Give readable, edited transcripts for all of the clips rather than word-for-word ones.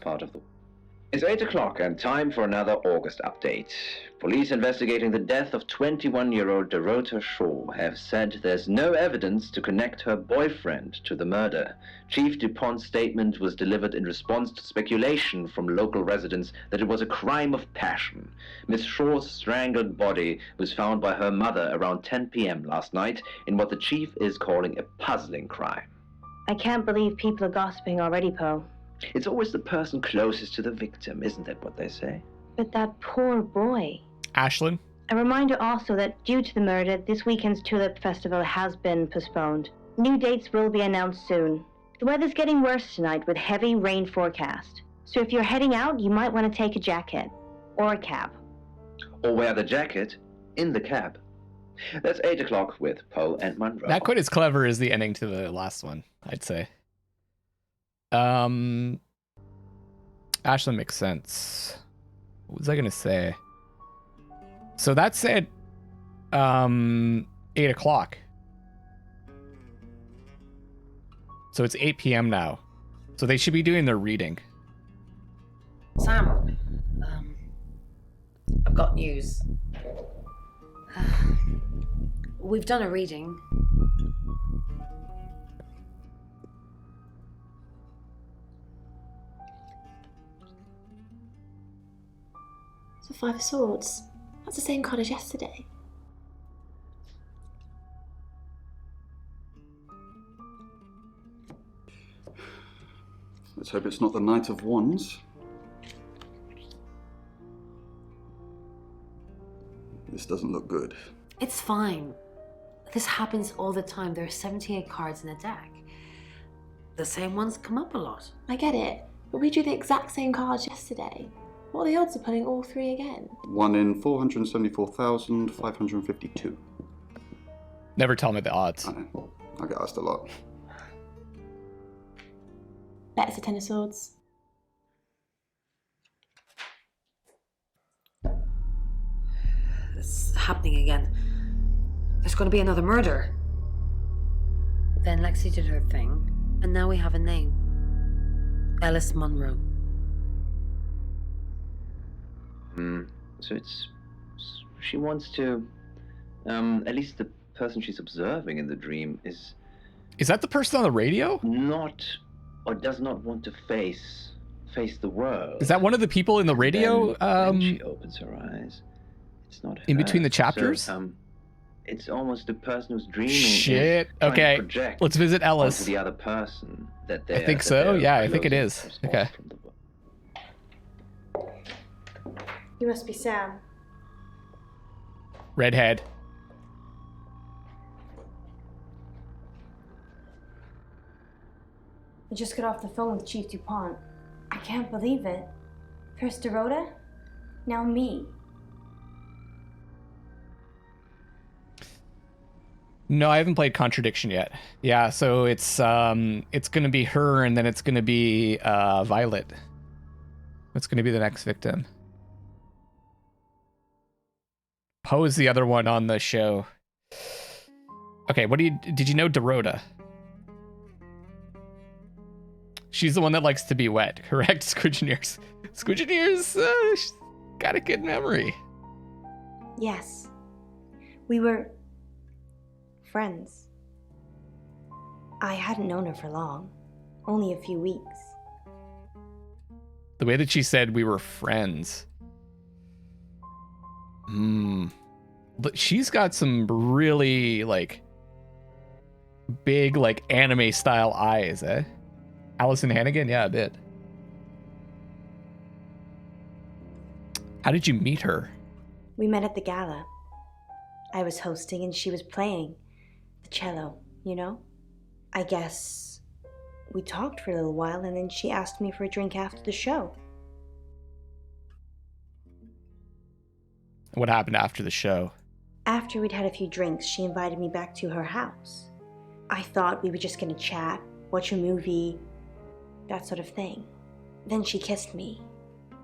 part of the... It's 8 o'clock and time for another August update. Police investigating the death of 21-year-old Dorota Shaw have said there's no evidence to connect her boyfriend to the murder. Chief DuPont's statement was delivered in response to speculation from local residents that it was a crime of passion. Miss Shaw's strangled body was found by her mother around 10 p.m. last night in what the chief is calling a puzzling crime. I can't believe people are gossiping already, Poe. It's always the person closest to the victim, isn't that what they say? But that poor boy. Ashlyn? A reminder also that due to the murder, this weekend's Tulip Festival has been postponed. New dates will be announced soon. The weather's getting worse tonight with heavy rain forecast. So if you're heading out, you might want to take a jacket. Or a cab. Or wear the jacket in the cab. That's 8 o'clock with Poe and Monroe. Not quite as clever as the ending to the last one, I'd say. Ashlyn makes sense. What was I gonna say? So that said 8 o'clock. So it's 8 p.m. now. So they should be doing their reading. Sam, I've got news. We've done a reading. The Five of Swords. That's the same card as yesterday. Let's hope it's not the Knight of Wands. This doesn't look good. It's fine. This happens all the time. There are 78 cards in a deck. The same ones come up a lot. I get it, but we drew the exact same cards yesterday. What are the odds of pulling all three again? 1 in 474,552. Never tell me the odds. I know. I get asked a lot. Bet it's a Ten of Swords. It's happening again. There's going to be another murder. Then Lexi did her thing, and now we have a name. Ellis Monroe. So she wants to, at least the person she's observing in the dream is that the person on the radio? not, or does not want to face the world. Is that one of the people in the radio? When she opens her eyes, it's not her. In between the chapters? So, it's almost the person who's dreaming. Shit. Is trying to Okay. project Let's visit Ellis. onto the other person that I think so. Yeah, I think it is. Okay. You must be Sam. Redhead. I just got off the phone with Chief DuPont. I can't believe it. First Dorota, now me. No, I haven't played Contradiction yet. Yeah, so it's gonna be her, and then it's gonna be Violet. That's gonna be the next victim. Poe is the other one on the show. Okay, did you know Dorota? She's the one that likes to be wet, correct? Squidgeneers. Squidgeneers, she's got a good memory. Yes. We were friends. I hadn't known her for long. Only a few weeks. The way that she said we were friends. But she's got some really, like, big, like, anime style eyes, eh? Allison Hannigan? Yeah, a bit. How did you meet her? We met at the gala. I was hosting and she was playing the cello, you know? I guess we talked for a little while and then she asked me for a drink after the show. What happened after the show? After we'd had a few drinks, she invited me back to her house. I thought we were just gonna chat, watch a movie, that sort of thing. Then she kissed me.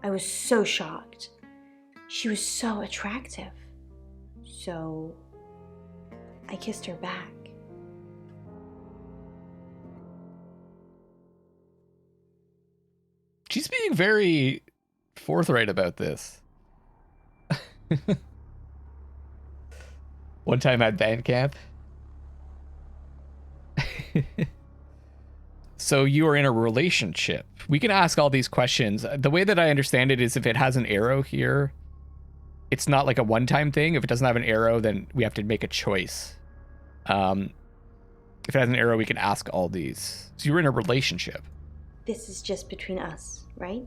I was so shocked. She was so attractive. So I kissed her back. She's being very forthright about this. One time at band camp. So you are in a relationship. We can ask all these questions. The way that I understand it is if it has an arrow here, it's not like a one-time thing. If it doesn't have an arrow, then we have to make a choice. If it has an arrow, we can ask all these. So you're in a relationship. This is just between us, right?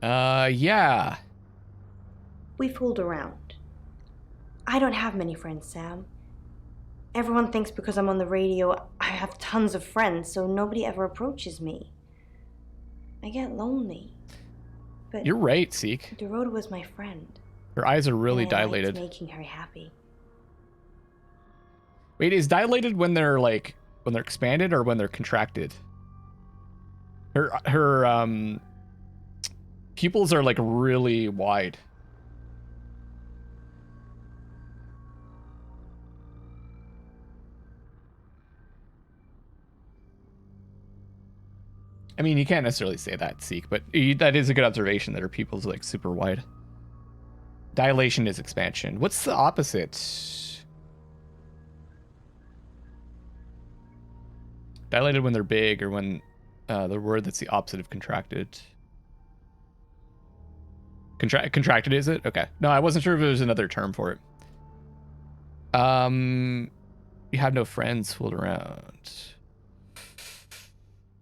Yeah. We fooled around. I don't have many friends, Sam. Everyone thinks because I'm on the radio, I have tons of friends, so nobody ever approaches me. I get lonely. But You're right, Seek. Dorota was my friend. Her eyes are really and I liked dilated. making her happy. Wait, is dilated when they're expanded or when they're contracted? Her pupils are like really wide. I mean, you can't necessarily say that, Seek, but that is a good observation that her pupils are like super wide. Dilation is expansion. What's the opposite? Dilated when they're big, or when the word that's the opposite of contracted. Contracted, is it? Okay. No, I wasn't sure if there was another term for it. You have no friends fooled around.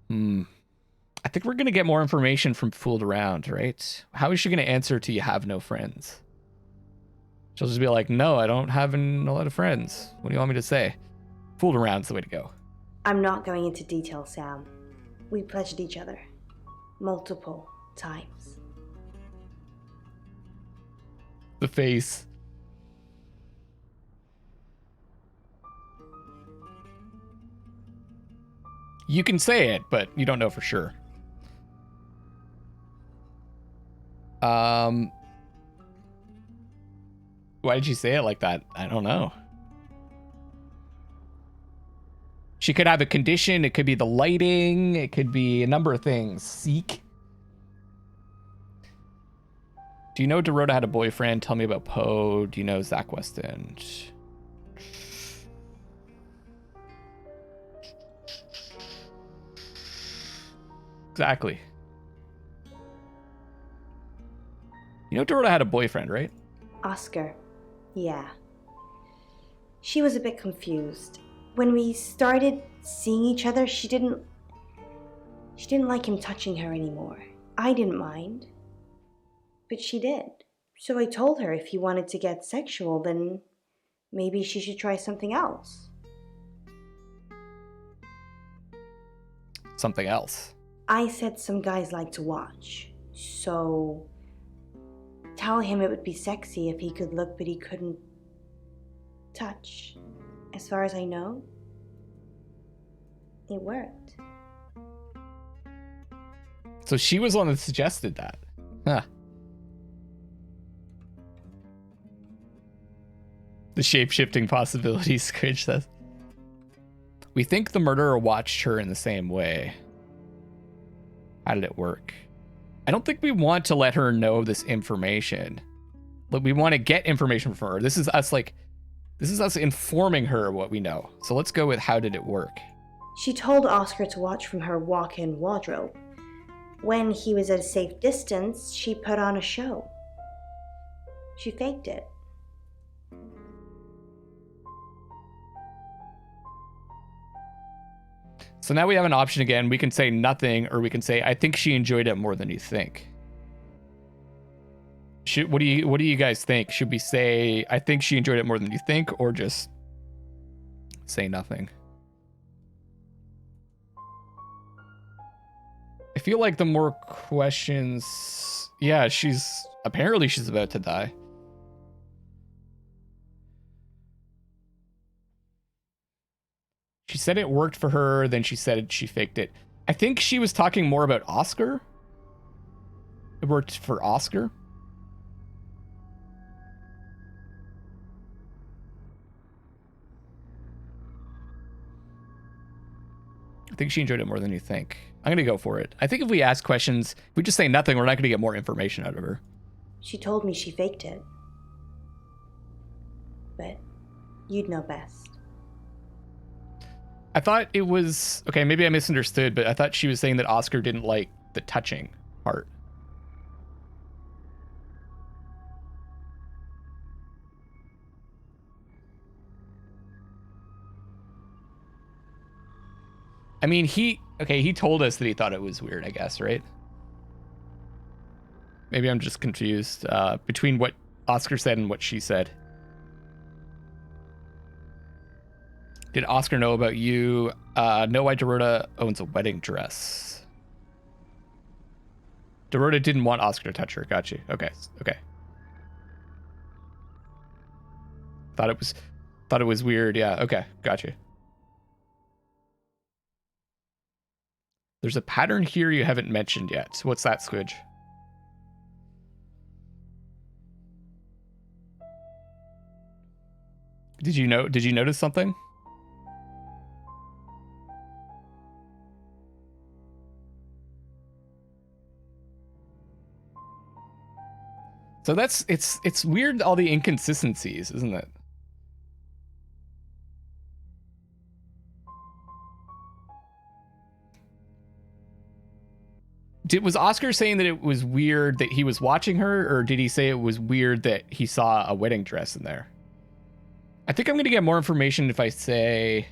I think we're going to get more information from fooled around, right? How is she going to answer to you have no friends? She'll just be like, no, I don't have a lot of friends. What do you want me to say? Fooled around's the way to go. I'm not going into detail, Sam. We pledged each other. Multiple times. The face. You can say it, but you don't know for sure. Why did you say it like that? I don't know. She could have a condition. It could be the lighting. It could be a number of things. Seek. Do you know Dorota had a boyfriend? Tell me about Poe. Do you know Zach Weston? Exactly. You know Dorota had a boyfriend, right? Oscar. Yeah. She was a bit confused. When we started seeing each other, she didn't like him touching her anymore. I didn't mind. But she did. So I told her if he wanted to get sexual, then maybe she should try something else. Something else. I said some guys like to watch. So tell him it would be sexy if he could look but he couldn't touch. As far as I know, it worked. So she was the one that suggested that. Huh. The shape-shifting possibilities, Squidge says. We think the murderer watched her in the same way. How did it work? I don't think we want to let her know this information. But we want to get information from her. This is us informing her what we know. So let's go with how did it work? She told Oscar to watch from her walk-in wardrobe. When he was at a safe distance, she put on a show. She faked it. So now we have an option again. We can say nothing, or we can say, I think she enjoyed it more than you think. What do you guys think? Should we say, I think she enjoyed it more than you think, or just say nothing? I feel like the more questions... Yeah, apparently she's about to die. She said it worked for her, then she said she faked it. I think she was talking more about Oscar. It worked for Oscar. I think she enjoyed it more than you think. I'm going to go for it. I think if we ask questions, if we just say nothing, we're not going to get more information out of her. She told me she faked it. But you'd know best. I thought it was... Okay, maybe I misunderstood, but I thought she was saying that Oscar didn't like the touching part. I mean, he told us that he thought it was weird, I guess, right? Maybe I'm just confused between what Oscar said and what she said. Did Oscar know about you? Know why Dorota owns a wedding dress. Dorota didn't want Oscar to touch her. Got you. Okay. Thought it was weird. Yeah. Okay. Got you. There's a pattern here you haven't mentioned yet. What's that, Squidge? Did you notice something? So it's weird, all the inconsistencies, isn't it? Was Oscar saying that it was weird that he was watching her, or did he say it was weird that he saw a wedding dress in there? I think I'm going to get more information if I say,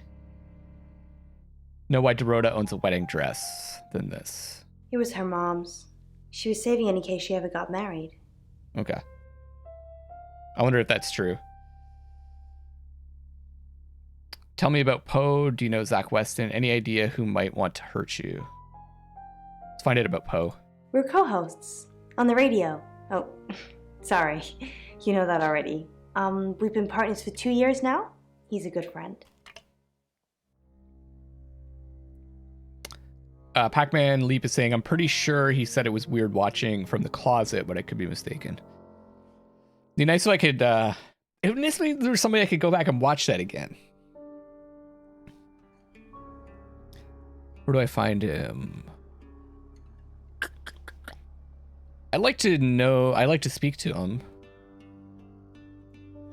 know why Dorota owns a wedding dress than this. It was her mom's. She was saving it in case she ever got married. Okay. I wonder if that's true. Tell me about Poe. Do you know Zach Weston? Any idea who might want to hurt you? Let's find out about Poe. We're co-hosts on the radio. Oh, sorry. You know that already. We've been partners for 2 years now. He's a good friend. Pac-Man Leap is saying, I'm pretty sure he said it was weird watching from the closet, but I could be mistaken. It'd be nice if I could, it would be nice if there was somebody I could go back and watch that again. Where do I find him? I'd like to speak to him.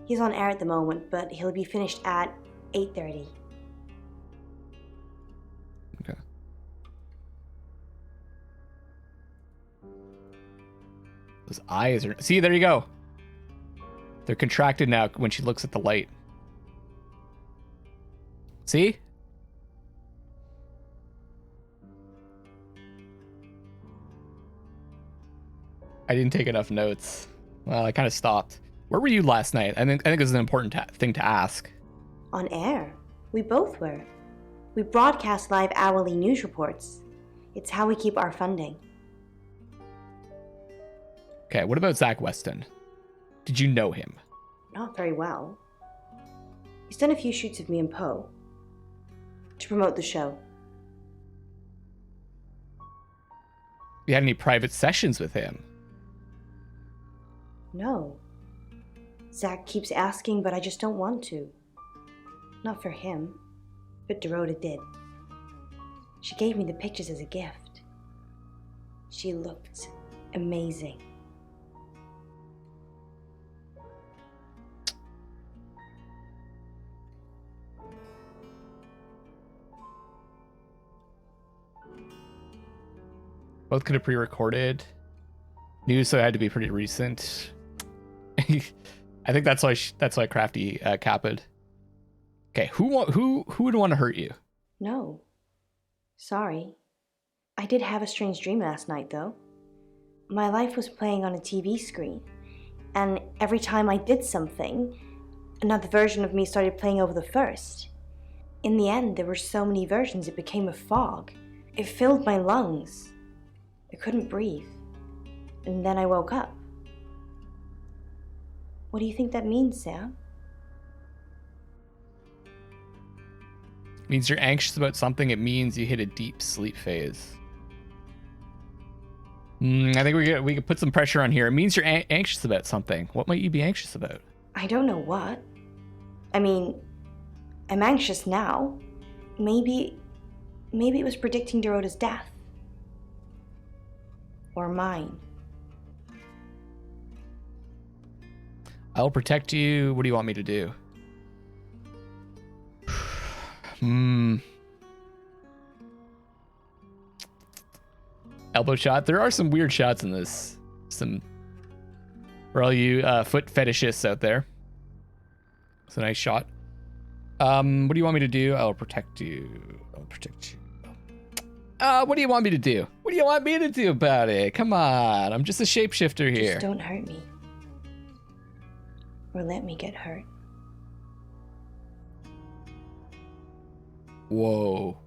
He's on air at the moment, but he'll be finished at 8:30. Okay. Those eyes are... See, there you go. They're contracted now when she looks at the light. See? I didn't take enough notes. Well, I kind of stopped. Where were you last night? I think this is an important thing to ask. On air. We both were. We broadcast live hourly news reports. It's how we keep our funding. Okay, what about Zach Weston? Did you know him? Not very well. He's done a few shoots of me and Poe to promote the show. You had any private sessions with him? No. Zach keeps asking, but I just don't want to. Not for him, but Dorota did. She gave me the pictures as a gift. She looked amazing. Both could have pre-recorded. News, so it had to be pretty recent. I think that's why Crafty capped. Okay, who would want to hurt you? No. Sorry. I did have a strange dream last night, though. My life was playing on a TV screen, and every time I did something, another version of me started playing over the first. In the end, there were so many versions it became a fog. It filled my lungs. I couldn't breathe. And then I woke up. What do you think that means, Sam? It means you're anxious about something. It means you hit a deep sleep phase. I think we could put some pressure on here. It means you're anxious about something. What might you be anxious about? I don't know what. I mean, I'm anxious now. Maybe Maybe it was predicting Dorota's death. Or mine. I'll protect you. What do you want me to do? Elbow shot. There are some weird shots in this. Some for all you foot fetishists out there. It's a nice shot. What do you want me to do? I'll protect you. I'll protect you. What do you want me to do? What do you want me to do about it? Come on. I'm just a shapeshifter here. Just don't hurt me. Or let me get hurt. Whoa.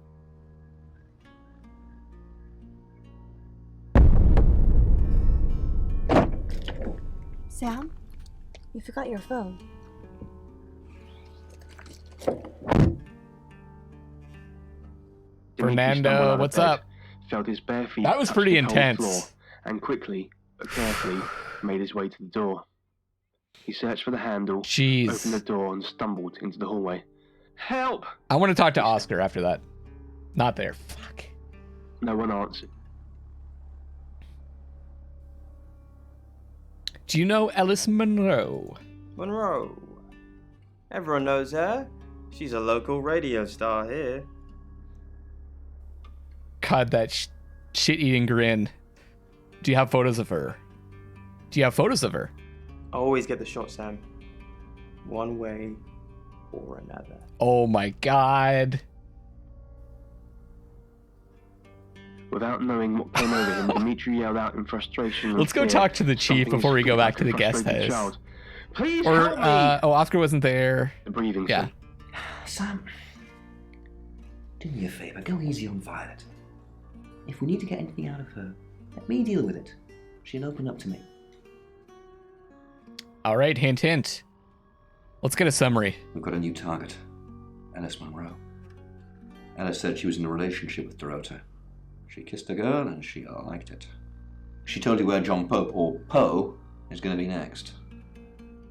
Sam? You forgot your phone. Fernando, what's up? Felt his bare feet That was touch pretty the cold intense. floor, and quickly, but carefully, made his way to the door. He searched for the handle, Jeez. opened the door, and stumbled into the hallway. Help! I want to talk to Oscar after that. Not there. Fuck. No one answered. Do you know Alice Monroe? Monroe. Everyone knows her. She's a local radio star here. God, that shit-eating grin. Do you have photos of her? Do you have photos of her? I always get the shot, Sam. One way or another. Oh my god. Without knowing what came over him, Dimitri yelled out in frustration. and Let's go fear, talk to the chief something before we go screamed back to like the a guest frustrated house. child. Please Or, help me! oh, Oscar wasn't there. The breathing. Yeah. Sam, do me a favour, go easy on Violet. If we need to get anything out of her, let me deal with it. She'll open up to me. All right, hint, hint. Let's get a summary. We've got a new target, Alice Monroe. Alice said she was in a relationship with Dorota. She kissed a girl and she liked it. She told you where John Pope, or Poe, is going to be next.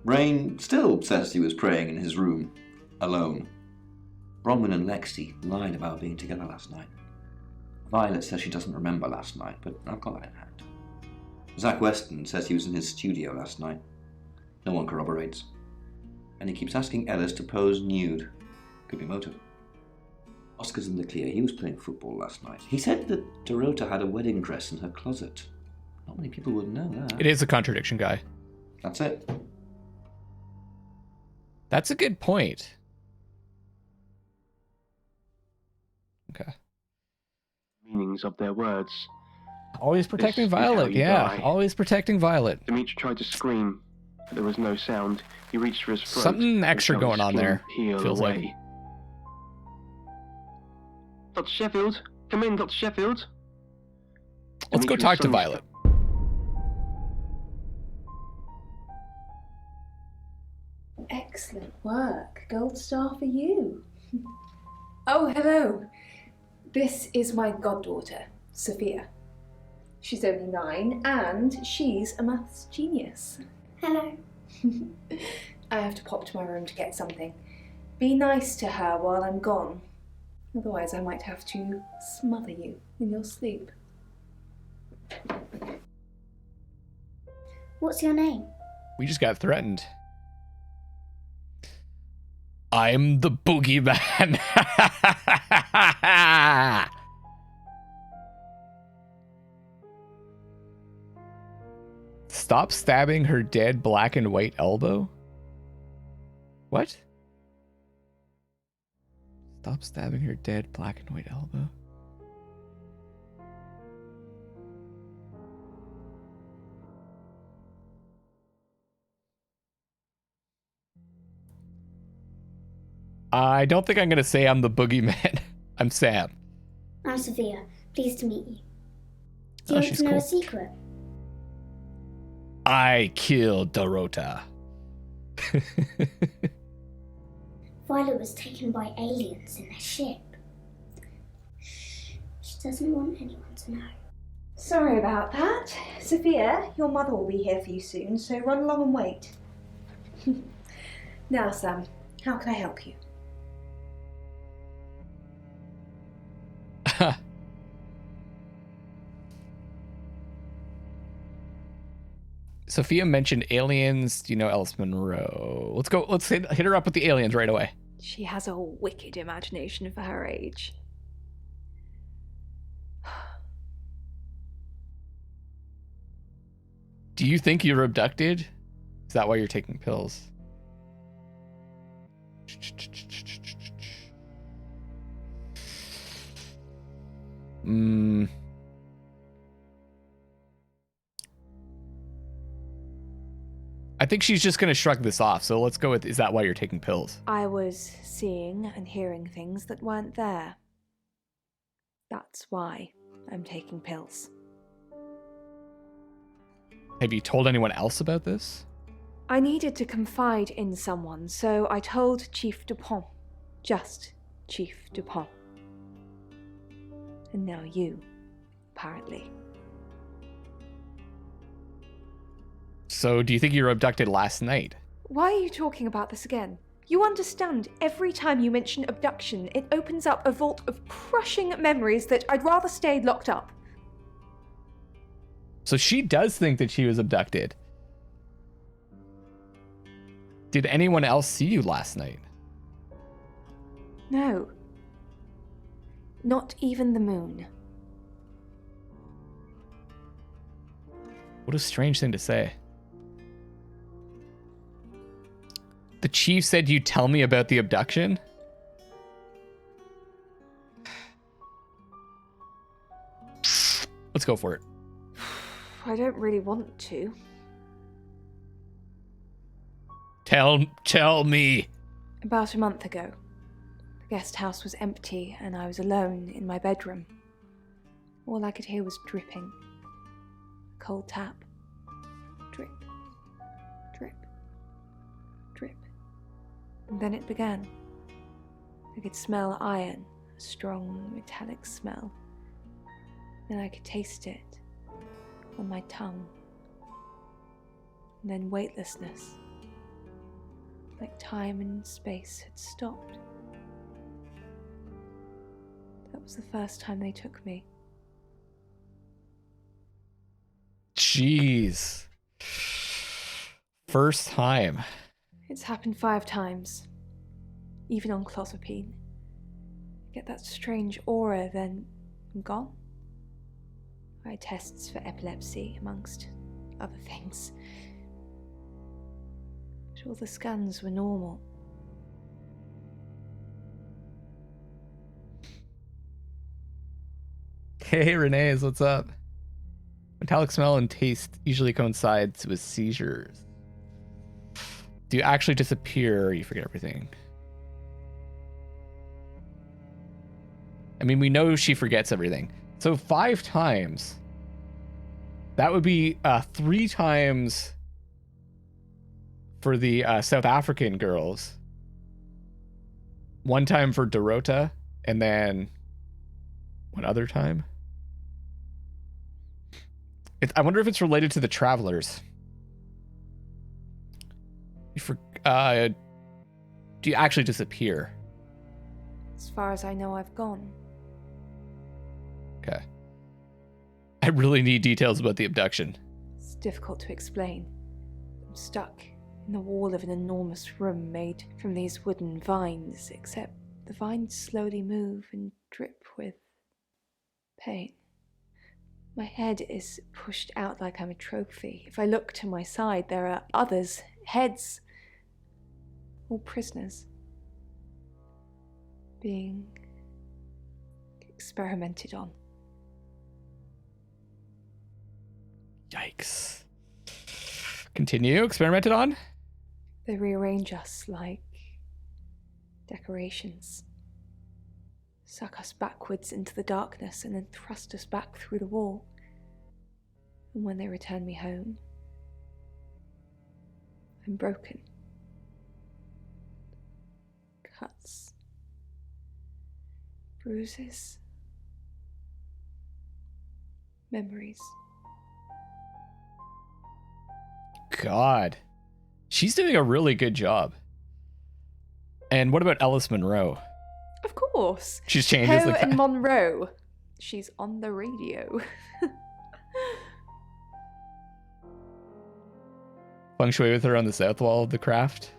Rain still says he was praying in his room, alone. Bronwyn and Lexi lied about being together last night. Violet says she doesn't remember last night, but I've got that in hand. Zach Weston says he was in his studio last night. No one corroborates. And he keeps asking Ellis to pose nude. Could be motive. Oscar's in the clear. He was playing football last night. He said that Dorota had a wedding dress in her closet. Not many people would know that. It is a contradiction, guy. That's it. That's a good point. Okay. Meanings of their words. Always protecting This is how Violet, you yeah. die. Always protecting Violet. Dimitri tried to scream, but there was no sound. He reached for his throat. Something and extra felt going his on skin there, Peel feels away. like. Dr. Sheffield? Come in, Dr. Sheffield. Let's go Dimitri talk to suddenly Violet. Excellent work. Gold star for you. Oh, hello. This is my goddaughter, Sophia. She's only 9 and she's a maths genius. Hello. I have to pop to my room to get something. Be nice to her while I'm gone. Otherwise I might have to smother you in your sleep. What's your name? We just got threatened. I'm the boogeyman. Stop stabbing her dead black and white elbow? What? Stop stabbing her dead black and white elbow? I don't think I'm going to say I'm the boogeyman. I'm Sam. I'm Sophia. Pleased to meet you. Do Oh, you want she's to know cool. a secret? I killed Dorota. Violet was taken by aliens in their ship. Shh. She doesn't want anyone to know. Sorry about that. Sophia, your mother will be here for you soon, so run along and wait. Now, Sam, how can I help you? Sophia mentioned aliens. Do you know Alice Monroe? Let's go. Let's hit her up with the aliens right away. She has a wicked imagination for her age. Do you think you were abducted? Is that why you're taking pills? I think she's just going to shrug this off. So let's go with, is that why you're taking pills? I was seeing and hearing things that weren't there. That's why I'm taking pills. Have you told anyone else about this? I needed to confide in someone, so I told Chief Dupont. Just Chief Dupont. And now you, apparently. So do you think you were abducted last night? Why are you talking about this again? You understand, every time you mention abduction, it opens up a vault of crushing memories that I'd rather stay locked up. So she does think that she was abducted. Did anyone else see you last night? No. Not even the moon. What a strange thing to say. The chief said you'd tell me about the abduction? Let's go for it. I don't really want to. Tell me. About a month ago, the guest house was empty and I was alone in my bedroom. All I could hear was dripping. A cold tap. Drip. Drip. Drip. And then it began. I could smell iron, a strong metallic smell. Then I could taste it on my tongue. And then weightlessness. Like time and space had stopped. That was the first time they took me. Jeez. First time. It's happened 5 times. Even on clozapine. Get that strange aura, then I'm gone. I had tests for epilepsy, amongst other things. But all the scans were normal. Hey, Renee, what's up? Metallic smell and taste usually coincides with seizures. Do you actually disappear or you forget everything? I mean, we know she forgets everything. So 5 times. That would be 3 times for the South African girls. 1 time for Dorota, and then 1 other time. I wonder if it's related to the travelers. Do you actually disappear? As far as I know, I've gone. Okay. I really need details about the abduction. It's difficult to explain. I'm stuck in the wall of an enormous room made from these wooden vines, except the vines slowly move and drip with pain. My head is pushed out like I'm a trophy. If I look to my side, there are others' heads, all prisoners, being experimented on. Yikes. Continue. Experimented on? They rearrange us like decorations. Suck us backwards into the darkness and then thrust us back through the wall. And when they return me home, I'm broken. Cuts. Bruises. Memories. God. She's doing a really good job. And what about Alice Monroe? Of course. She's changes Poe like and that. Monroe. She's on the radio. feng shui with her on the south wall of the craft.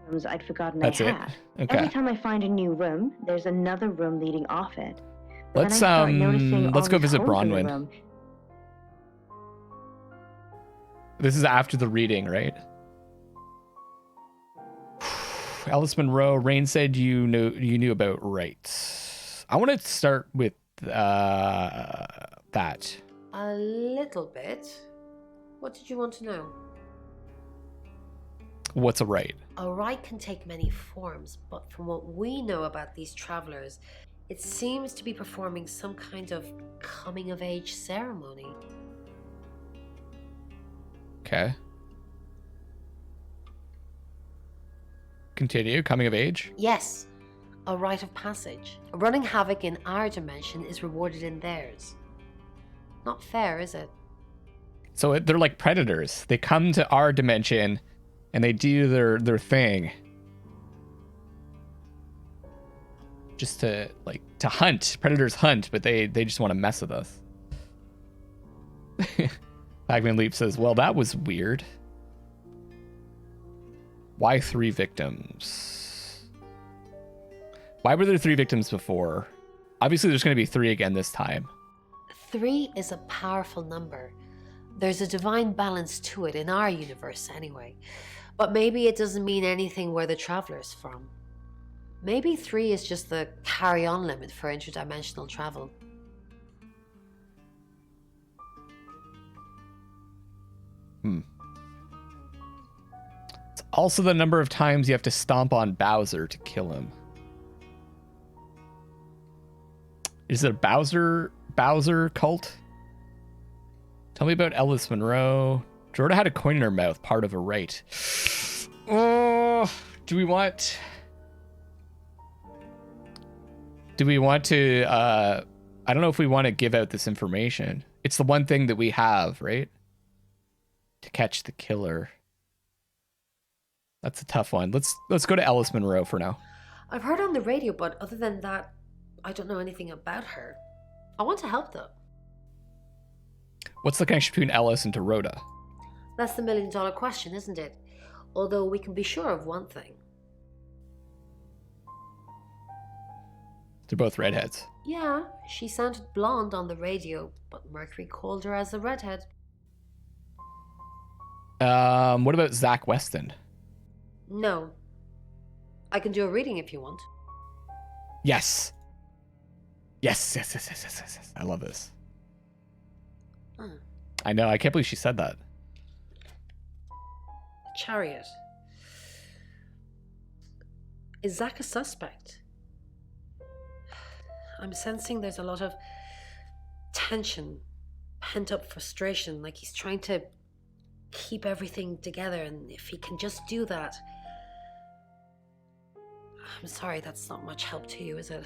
Rooms I'd forgotten That's I it? had. Okay. Every time I find a new room, there's another room leading off it. But Let's then I start noticing all let's go these visit holes in the Bronwyn. room. This is after the reading, right? Alice Monroe, Rain said you knew about rights. I want to start with that. A little bit. What did you want to know? What's a right? A rite can take many forms, but from what we know about these travelers, it seems to be performing some kind of coming-of-age ceremony. Okay. Continue. Coming of age? Yes, a rite of passage. Running havoc in our dimension is rewarded in theirs. Not fair, is it? So they're like predators. They come to our dimension and they do their thing. Just to hunt. Predators hunt, but they just want to mess with us. Pac-Man Leap says, well, that was weird. Why 3 victims? Why were there 3 victims before? Obviously, there's going to be 3 again this time. 3 is a powerful number. There's a divine balance to it in our universe anyway. But maybe it doesn't mean anything where the traveler's from. Maybe 3 is just the carry-on limit for interdimensional travel. It's also the number of times you have to stomp on Bowser to kill him. Is it a Bowser cult? Tell me about Alice Monroe. Jordan had a coin in her mouth, part of a rite. Oh, do we want to, I don't know if we want to give out this information. It's the one thing that we have, right? To catch the killer. That's a tough one. Let's go to Alice Monroe for now. I've heard on the radio, but other than that, I don't know anything about her. I want to help though. What's the connection between Alice and Dorota? That's the million-dollar question, isn't it? Although we can be sure of one thing. They're both redheads. Yeah, she sounded blonde on the radio, but Mercury called her as a redhead. What about Zach Weston? No. I can do a reading if you want. Yes. Yes. I love this. I know. I can't believe she said that. Chariot. Is Zach a suspect? I'm sensing there's a lot of tension, pent-up frustration, like he's trying to keep everything together, and if he can just do that... I'm sorry, that's not much help to you, is it?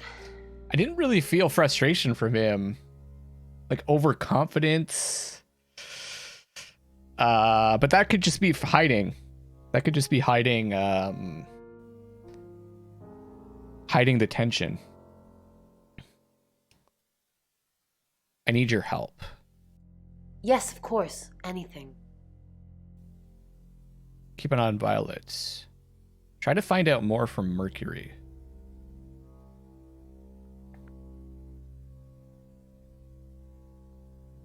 I didn't really feel frustration from him. Like overconfidence. But that could just be hiding. That could just be hiding hiding the tension. I need your help. Yes, of course. Anything. Keep an eye on Violet. Try to find out more from Mercury.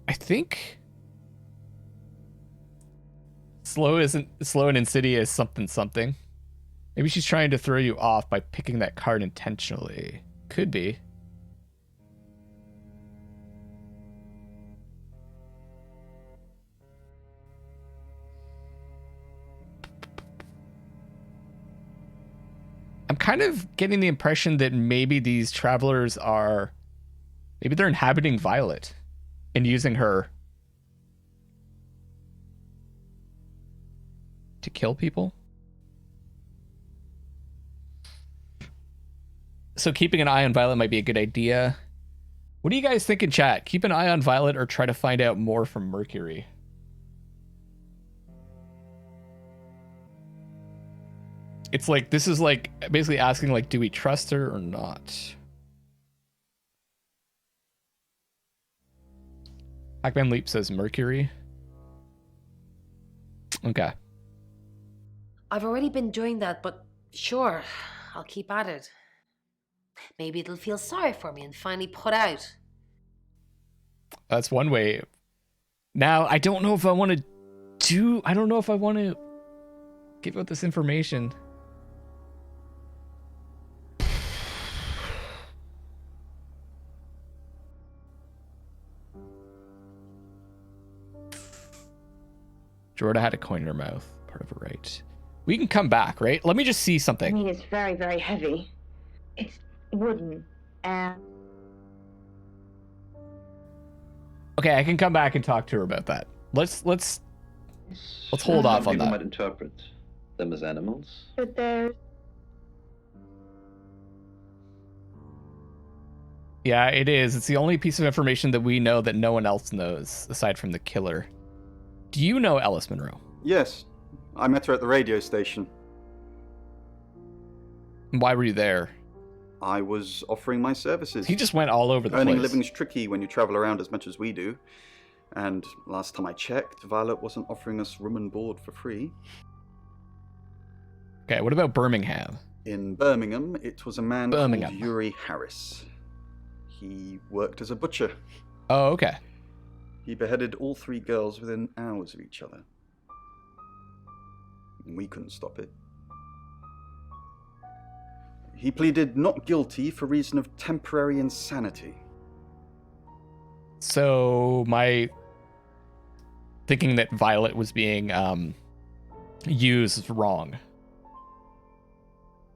I think slow and insidious something. Maybe she's trying to throw you off by picking that card intentionally. Could be. I'm kind of getting the impression that maybe these travelers are... Maybe they're inhabiting Violet and using her to kill people. So keeping an eye on Violet might be a good idea. What do you guys think in chat? Keep an eye on Violet or try to find out more from Mercury? It's like, this is like basically asking, like, do we trust her or not? Pac-Man Leap says Mercury. Okay. I've already been doing that, but sure, I'll keep at it. Maybe it'll feel sorry for me and finally put out. That's one way. Now, I don't know if I want to give out this information. Jorda had a coin in her mouth. Part of her right. We can come back, right? Let me just see I something. mean, it's very, very heavy. It's wooden. Okay, I can come back and talk to her about that. Let's hold off on People that. might interpret them as animals. But there's... Yeah, it is. It's the only piece of information that we know that no one else knows, aside from the killer. Do you know Ellis Monroe? Yes, I met her at the radio station. Why were you there? I was offering my services. He just went all over the Earning a place. living's tricky when you travel around as much as we do. And last time I checked, Violet wasn't offering us room and board for free. Okay, what about Birmingham? In Birmingham, it was a man Birmingham. called Yuri Harris. He worked as a butcher. Oh, okay. He beheaded all 3 girls within hours of each other. And we couldn't stop it. He pleaded not guilty for reason of temporary insanity. So my thinking that Violet was being used is wrong.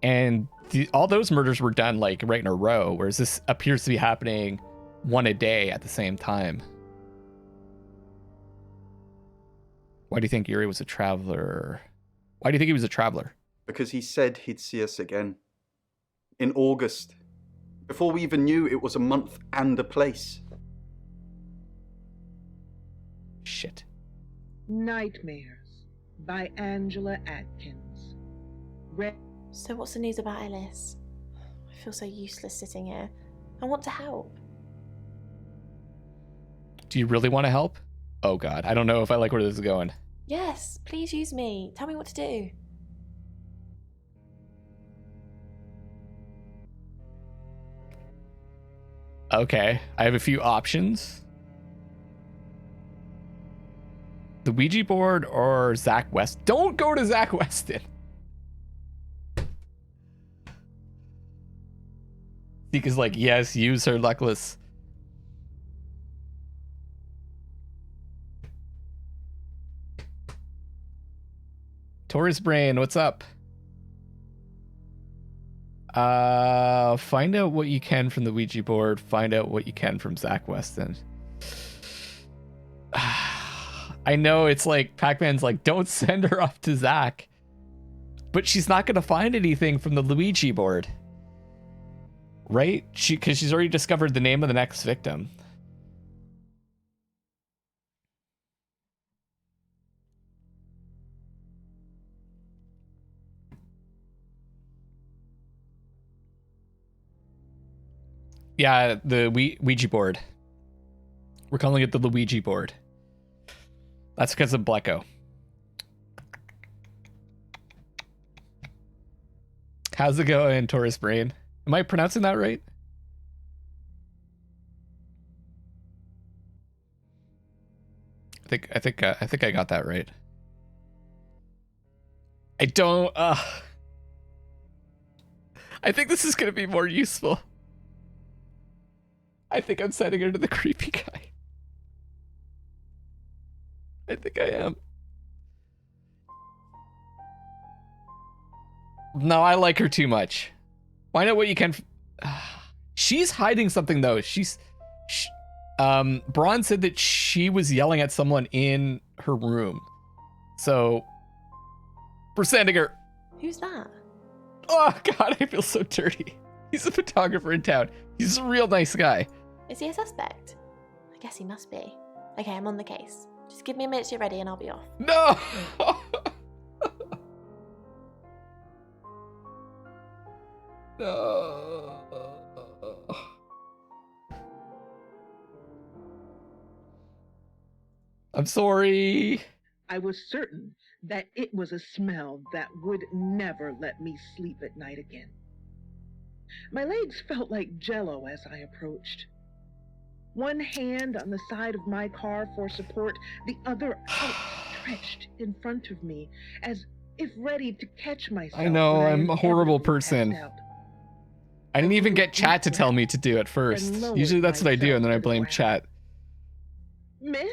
And all those murders were done like right in a row, whereas this appears to be happening one a day at the same time. Why do you think Yuri was a traveler? Why do you think he was a traveler? Because he said he'd see us again. In August. Before we even knew it was a month and a place. Shit. Nightmares by Angela Atkins. So what's the news about Ellis? I feel so useless sitting here. I want to help. Do you really want to help? Oh god, I don't know if I like where this is going. Yes, please use me. Tell me what to do. Okay, I have a few options. The Ouija board or Zach West? Don't go to Zach Weston. Because like, yes, use her Luckless. Taurus Brain, what's up? Find out what you can from the Ouija board. Find out what you can from Zach Weston. I know it's like Pac-Man's like, don't send her off to Zach, but she's not gonna find anything from the Luigi board, right? Because she's already discovered the name of the next victim. Yeah, the Ouija board. We're calling it the Luigi board. That's because of Blecko. How's it going, Taurus Brain? Am I pronouncing that right? I think I got that right. I don't. I think this is gonna be more useful. I think I'm sending her to the creepy guy. I think I am. No, I like her too much. Find out what you can. She's hiding something though. Braun said that she was yelling at someone in her room. So we're sending her. Who's that? Oh god, I feel so dirty. He's a photographer in town. He's a real nice guy. Is he a suspect? I guess he must be. Okay, I'm on the case. Just give me a minute to get ready and I'll be off. No! No. I'm sorry. I was certain that it was a smell that would never let me sleep at night again. My legs felt like jello as I approached. One hand on the side of my car for support, the other outstretched in front of me, as if ready to catch myself. I know, when I'm a horrible person. passed out. I didn't even get chat to tell me to do it first. Usually that's what I do, and then I blame chat. Miss?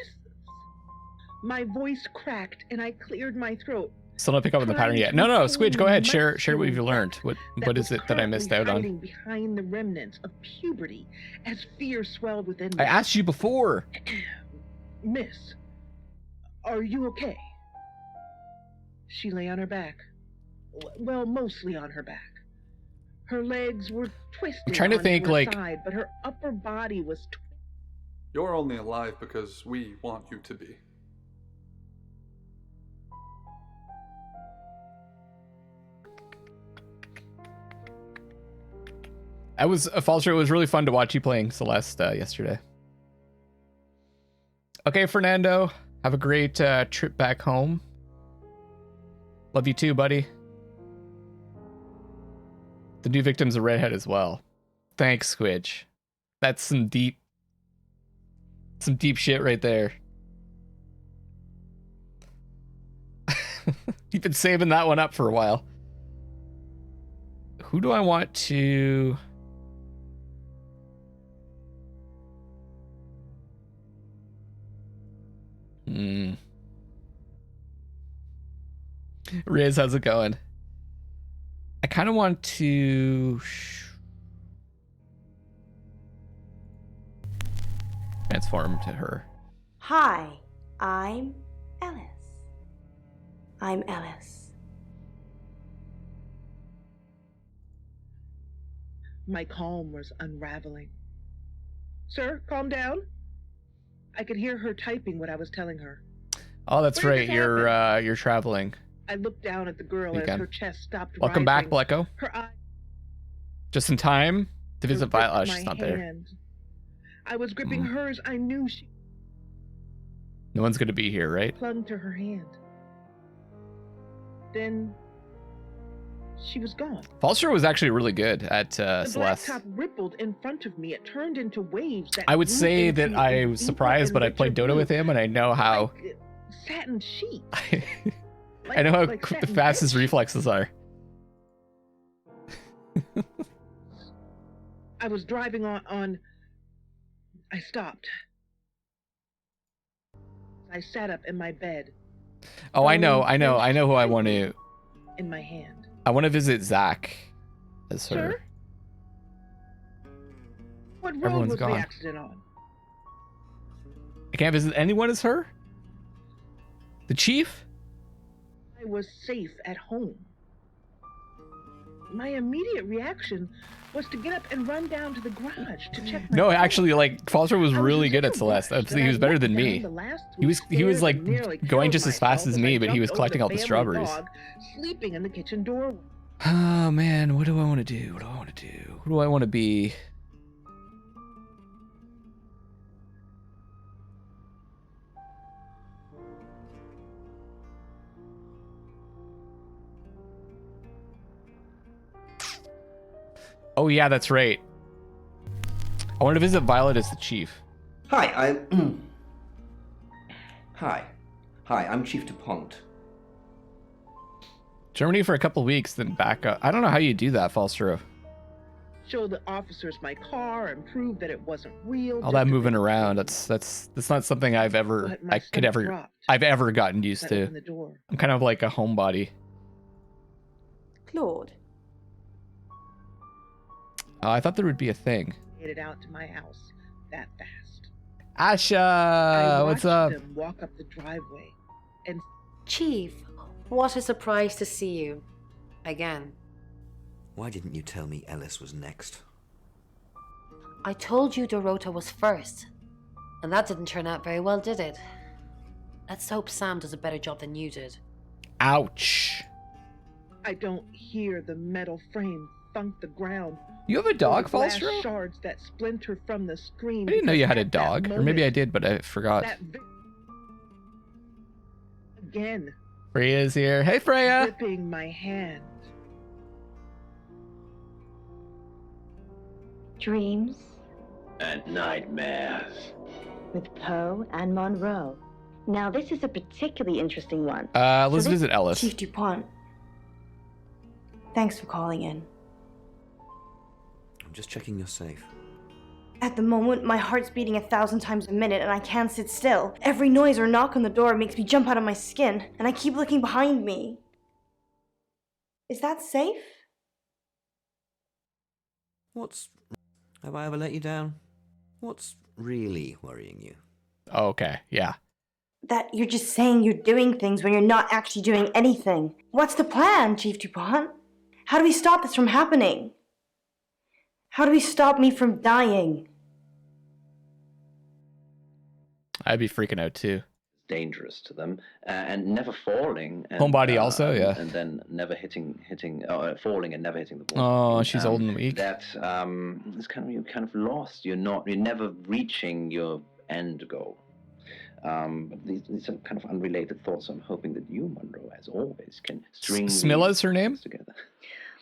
My voice cracked and I cleared my throat. Still not pick up on the pattern yet. No, Squidge, go ahead. Share what you've learned. What is it that I missed out on? Behind the remnants of puberty as fear swelled within me. I asked you before. Miss, are you okay? She lay on her back. Well, mostly on her back. Her legs were twisted. I'm trying to think, like, side, but her upper body was You're only alive because we want you to be. That was a false start. It was really fun to watch you playing Celeste yesterday. Okay, Fernando, have a great trip back home. Love you too, buddy. The new victim's a redhead as well. Thanks, Squidge. That's some deep shit right there. You've been saving that one up for a while. Who do I want to... Riz, how's it going? I kind of want to transform to her. Hi, I'm Ellis. I'm Ellis. My calm was unraveling. Sir, calm down. I could hear her typing what I was telling her. Oh, that's right. You're traveling. I looked down at the girl as her chest stopped Welcome rising. back, Blecko. Her eye Just in time to visit gripped Violet. my She's not there. hand. I was gripping hers. I knew she No one's gonna be here, right? clung to her hand. Then she was gone. Falster was actually really good at The Celeste. blacktop rippled in front of me. It turned into waves that I would grew say into that I was deeper surprised, and but I richer played Dota blue. with him, and I know how Satin sheets. I know how like the satin fast his bed reflexes are. I was driving on. I stopped. I sat up in my bed. Oh, I know who I want to. In my hand. I want to visit Zach as her. Sir? What road Everyone's was gone. the accident on? I can't visit anyone as her? The chief? I was safe at home. My immediate reaction was to get up and run down to the garage to check my No, phone. actually, like, Falter was really good at Celeste. He was better than me. He was like going just as fast as me, but he was collecting all the strawberries. Sleeping in the kitchen door. Oh man, what do I want to do? Who do I want to be? Oh yeah, that's right. I want to visit Violet as the chief. Hi, I'm Chief DuPont. Germany for a couple weeks, then back up. I don't know how you do that, Falstro. Show the officers my car and prove that it wasn't real. All that moving around, that's not something I've ever gotten used to. I'm kind of like a homebody. Claude. I thought there would be a thing. Headed out to my house that fast. Asha, what's up? Them walk up the driveway and Chief, what a surprise to see you. Again. Why didn't you tell me Ellis was next? I told you Dorota was first. And that didn't turn out very well, did it? Let's hope Sam does a better job than you did. Ouch. I don't hear the metal frame thunk the ground. You have a dog, Falstro? Shards that splinter from the screen. I didn't know you had a dog. Or maybe I did, but I forgot. again. Freya's here. Hey, Freya. Gripping my hand. Dreams And nightmares. with Poe and Monroe. Now, this is a particularly interesting one. Let's visit Ellis. Chief DuPont. Thanks for calling in. I'm just checking you're safe. At the moment, my heart's beating 1,000 times a minute and I can't sit still. Every noise or knock on the door makes me jump out of my skin, and I keep looking behind me. Is that safe? Have I ever let you down? What's really worrying you? Okay, yeah. That you're just saying you're doing things when you're not actually doing anything. What's the plan, Chief DuPont? How do we stop this from happening? How do we stop me from dying? I'd be freaking out too. Dangerous to them, and never falling. And, Homebody also, yeah. And then never falling and never hitting the ball. Oh, she's old and weak. That it's you're kind of lost. You're never reaching your end goal. But these are kind of unrelated thoughts. I'm hoping that you, Monroe, as always, can string Smilla's her name? together.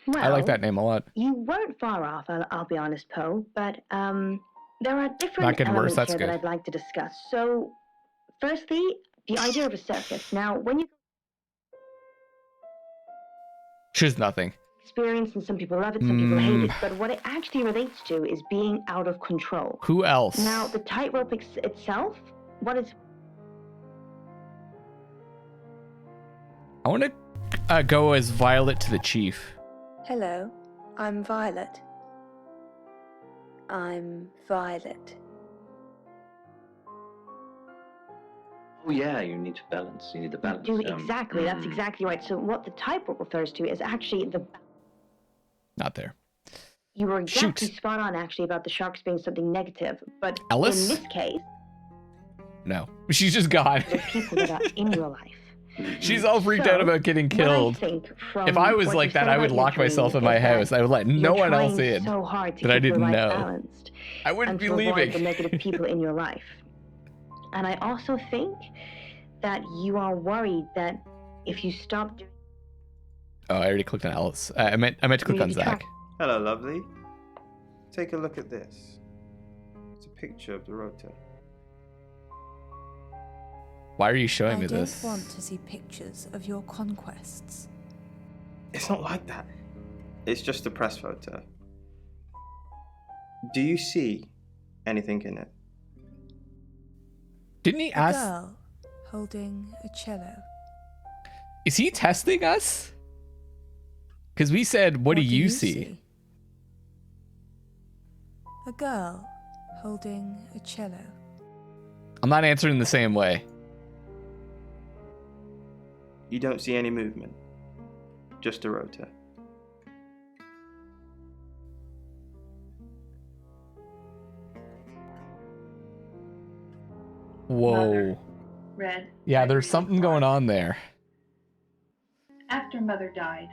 Well, I like that name a lot. You weren't far off, I'll be honest, Poe, but there are different Not getting worse, elements that's here good. that I'd like to discuss. So, firstly, the idea of a circus. Now, when you She's nothing. experience, and some people love it, some people hate it, but what it actually relates to is being out of control. Who else? Now, the tightrope itself, what is... I want to go as Violet to the chief. Hello, I'm Violet. I'm Violet. Oh yeah, you need to balance. You need the balance. Exactly, that's exactly right. So what the tightrope refers to is actually the... Not there. You were exactly spot on, actually, about the sharks being something negative, but Ellis? in this case... No. She's just gone. The people that are in your life. She's all freaked out about getting killed. If I was like that, I would lock myself in my house. I would let no one else in so hard to that I keep your didn't life know. balanced I wouldn't and be to avoid leaving. the negative people in your life. And I also think that you are worried that if you stop doing... Oh, I already clicked on Alice. I meant to click on Zach. Hello, lovely. Take a look at this. It's a picture of the rotor. Why are you showing me I don't this? want to see pictures of your conquests. It's not like that. It's just a press photo. Do you see anything in it? Didn't he A ask? girl holding a cello. Is he testing us? Because we said, what do you see? A girl holding a cello. I'm not answering the same way. You don't see any movement. Just a rotor. Whoa. Red. Yeah, there's something going on there. After Mother died,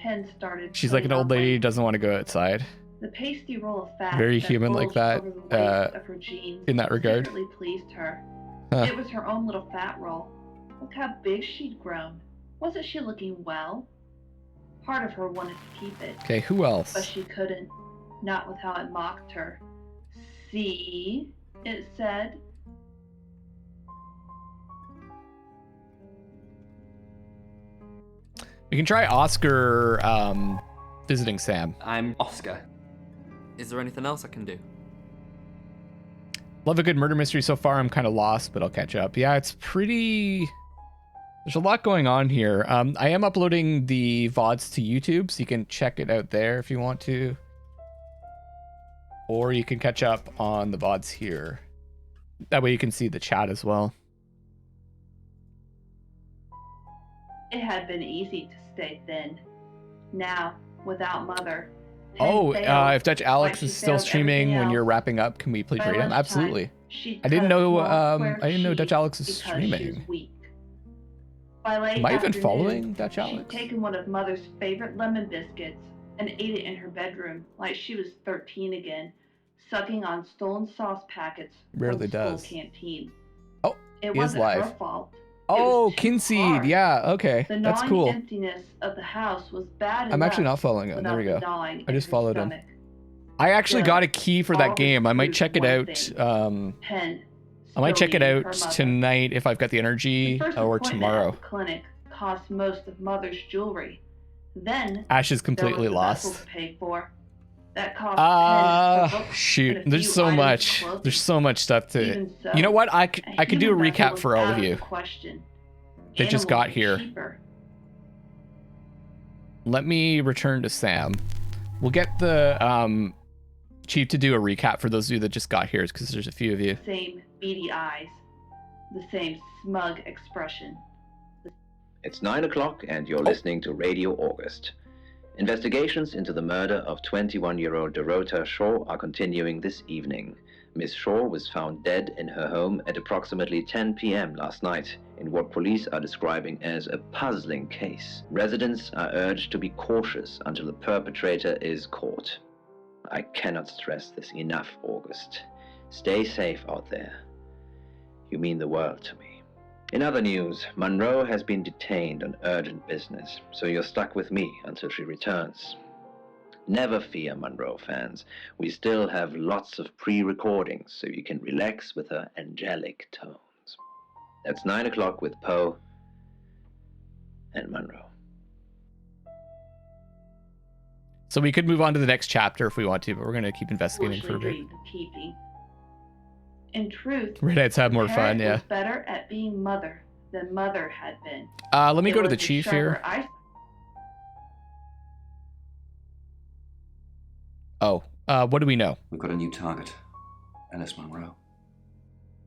Penn started... She's like an old lady who doesn't want to go outside. The pasty roll of fat Very human like that, bulged over the waist of her jeans in that regard. secretly pleased her. Huh. It was her own little fat roll. Look how big she'd grown. Wasn't she looking well? Part of her wanted to keep it. Okay, who else? But she couldn't. Not with how it mocked her. See? It said. We can try Oscar visiting Sam. I'm Oscar. Is there anything else I can do? Love a good murder mystery so far. I'm kind of lost, but I'll catch up. Yeah, it's pretty... There's a lot going on here. I am uploading the VODs to YouTube, so you can check it out there if you want to. Or you can catch up on the VODs here. That way you can see the chat as well. It had been easy to stay thin. Now, without Mother. Oh, failed if Dutch Alex like is she still failed streaming everything when else. you're wrapping up, can we please By rate him? lunchtime, Absolutely. she'd I didn't cut a know small square I didn't know cheese Dutch Alex was because she streaming. was weak. By late Am I even afternoon, following Dutch Alex? She'd taken one of Mother's favorite lemon biscuits and ate it in her bedroom like she was 13 again, sucking on stolen sauce packets Rarely from the does. school canteen. Oh, It he is wasn't live. her fault. Oh, Kinseed. Yeah, okay. The That's gnawing cool. emptiness of the house was bad enough. I'm actually not following him. There we without go. the gnawing I in just her followed him. stomach. I actually Still, got a key for all that this game. I might proves check it one out. thing. Pen I might still check it needed out her mother. tonight if I've got the energy, First or appointment tomorrow. at the clinic cost most of Mother's jewelry. Then Ash is completely there was the lost. vessel to pay for. That cost Pen her books Shoot. and a There's few so items of much. clothing. There's so much stuff to. Even so, You know what? I could do a human vessel recap was for all out of you the question. that just Animals got were here. cheaper. Let me return to Sam. We'll get the chief to do a recap for those of you that just got here, because there's a few of you. Same beady eyes, the same smug expression. It's 9 o'clock and you're listening to Radio August. Investigations into the murder of 21-year-old Dorota Shaw are continuing this evening. Miss Shaw was found dead in her home at approximately 10 p.m. last night in what police are describing as a puzzling case. Residents are urged to be cautious until the perpetrator is caught. I cannot stress this enough, August. Stay safe out there. You mean the world to me. In other news, Monroe has been detained on urgent business, so you're stuck with me until she returns. Never fear, Monroe fans. We still have lots of pre-recordings, so you can relax with her angelic tones. That's 9 o'clock with Poe and Monroe. So we could move on to the next chapter if we want to, but we're going to keep investigating for a bit. Dreamed of keeping. In truth, Redheads have more fun, Parent yeah. was better at being mother than Mother had been. Let me It go to was the chief here. sharper eye- Oh, what do we know? We've got a new target. Alice Monroe.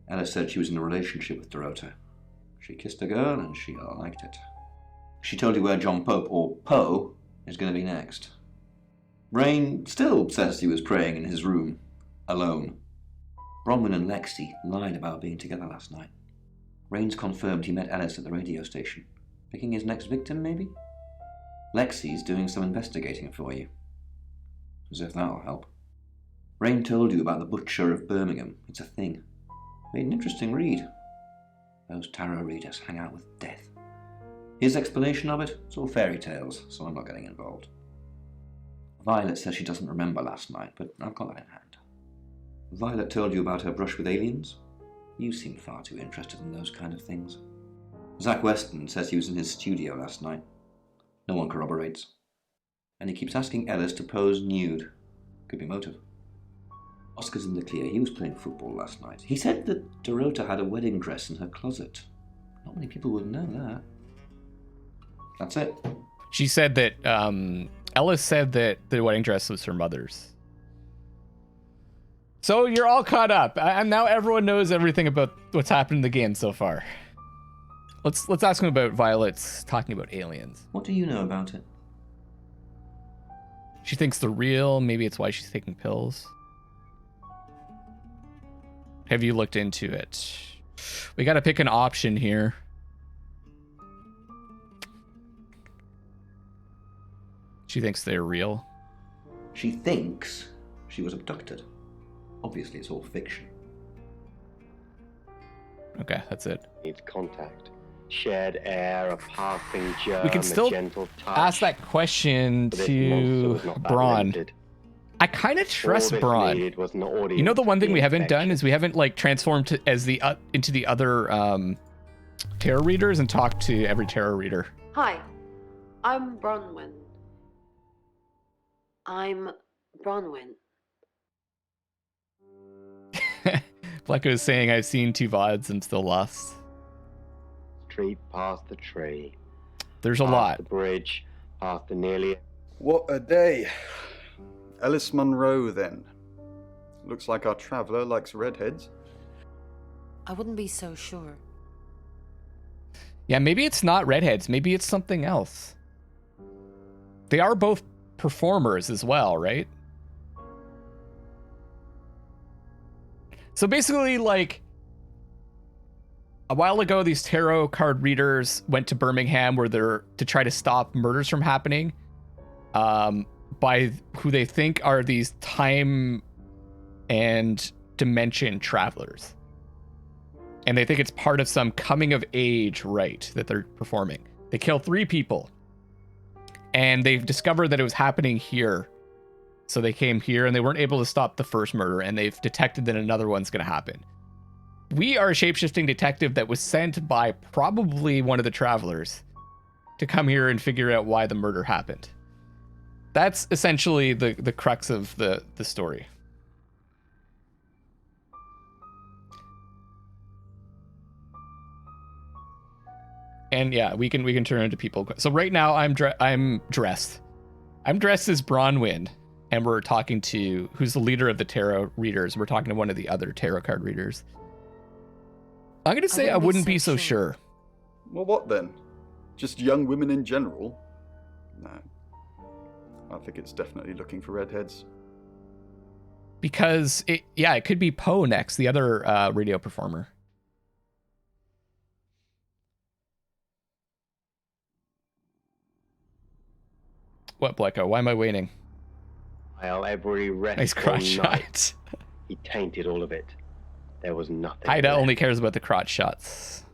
Alice said she was in a relationship with Dorota. She kissed a girl and she liked it. She told you where John Pope, or Poe, is going to be next. Rain still says he was praying in his room, alone. Bronwyn and Lexi lied about being together last night. Rains confirmed he met Alice at the radio station. Picking his next victim, maybe? Lexi's doing some investigating for you. As if that'll help. Rain told you about the Butcher of Birmingham. It's a thing. Made an interesting read. Those tarot readers hang out with death. His explanation of it, it's all fairy tales, so I'm not getting involved. Violet says she doesn't remember last night, but I've got that in hand. Violet told you about her brush with aliens? You seem far too interested in those kind of things. Zach Weston says he was in his studio last night. No one corroborates. And he keeps asking Ellis to pose nude. Could be motive. Oscar's in the clear. He was playing football last night. He said that Dorota had a wedding dress in her closet. Not many people would know that. That's it. She said that, Ellis said that the wedding dress was her mother's. So you're all caught up, and now everyone knows everything about what's happened in the game so far. Let's ask him about Violet's talking about aliens. What do you know about it? She thinks they're real. Maybe it's why she's taking pills. Have you looked into it? We got to pick an option here. She thinks they're real. She thinks she was abducted. Obviously, it's all fiction. Okay, that's it. Needs contact. Shared air, a passing germ, We can still a gentle touch. ask that question But this to monster was not that Braun. limited. I kind of trust All this Braun. needed was an audience You know, the one thing to we be haven't done is we haven't like transformed to, as the into the other tarot readers and talked to every tarot reader. Hi, I'm Bronwyn. Like I was saying, I've seen two VODs and still lost. Street past the tree. There's a past lot. The bridge, past the nearly. What a day. Alice Monroe, then. Looks like our traveller likes redheads. I wouldn't be so sure. Yeah, maybe it's not redheads. Maybe it's something else. They are both performers as well, right? So basically, like, a while ago, these tarot card readers went to Birmingham where they're to try to stop murders from happening by who they think are these time and dimension travelers. And they think it's part of some coming of age rite that they're performing. They kill 3 people. And they've discovered that it was happening here. So they came here and they weren't able to stop the first murder, and they've detected that another one's going to happen. We are a shapeshifting detective that was sent by probably one of the travelers to come here and figure out why the murder happened. That's essentially the crux of the story. And yeah, we can turn into people. So right now I'm dressed. I'm dressed as Bronwyn, and we're talking to who's the leader of the tarot readers. We're talking to one of the other tarot card readers. I'm gonna say I wouldn't be so sure. Well, what then? Just young women in general? No. I think it's definitely looking for redheads. Because it could be Poe next, the other radio performer. What, Blecko? Why am I waiting? Well, every rest Nice crotch night, shot. he tainted all of it. There was nothing. Ida left. only cares about the crotch shots.